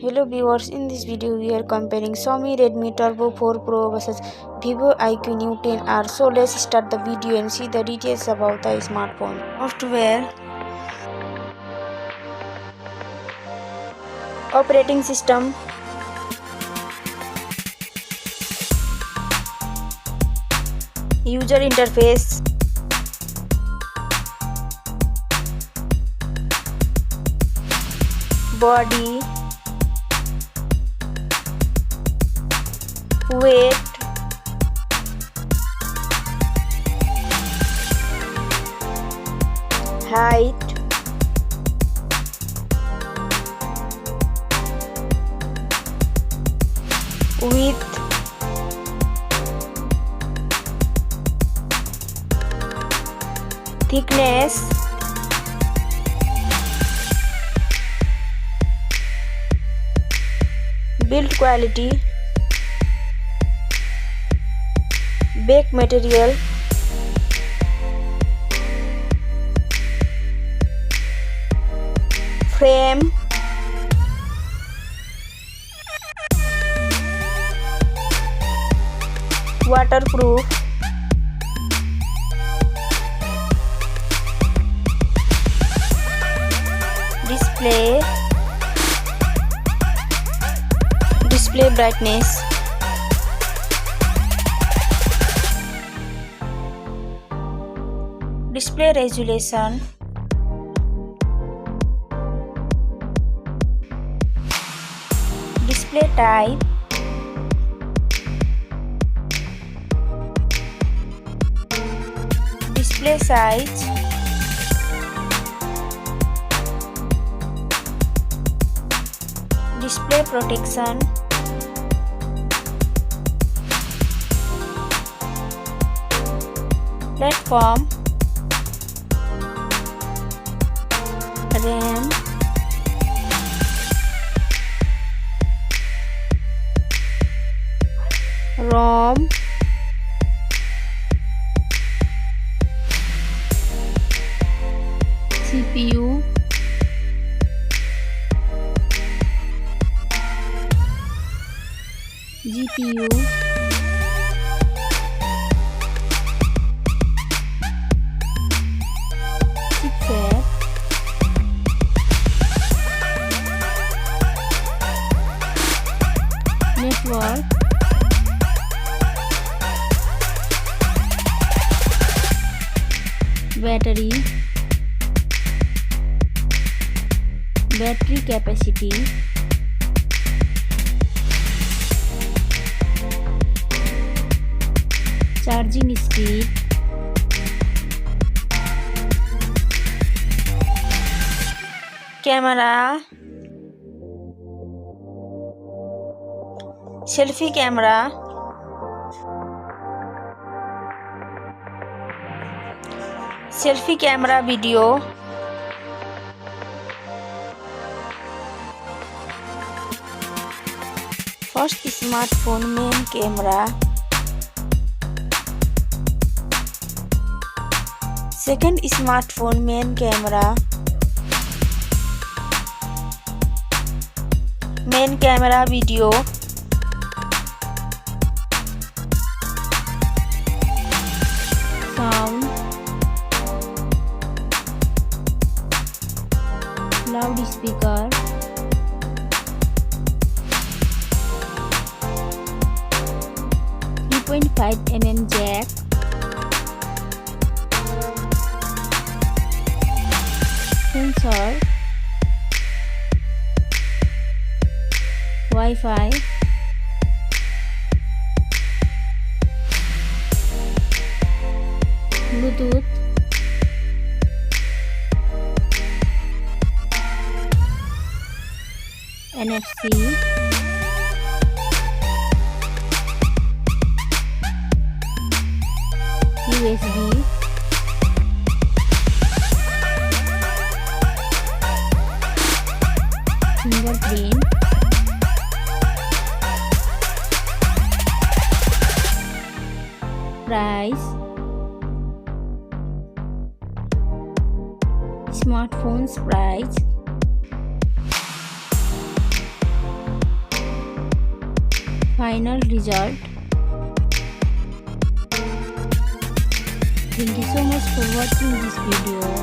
Hello viewers, in this video we are comparing Xiaomi Redmi Turbo 4 Pro versus Vivo iQOO New 10R. So let's start the video and see the details about the smartphone. Software, operating system, user interface, body, weight, height, width, thickness, build quality, back material, frame, waterproof, display brightness, display resolution, display type, display size, display protection, platform, RAM, ROM, CPU, GPU, chipset, network, battery capacity, charging speed, camera, selfie camera, video, first smartphone main camera, second smartphone main camera, video, sound, loudspeaker, .5mm jack, sensor, Wi-Fi, Bluetooth, NFC, USB, fingerprint, price, smartphone's price, final result. Thank you so much for watching this video.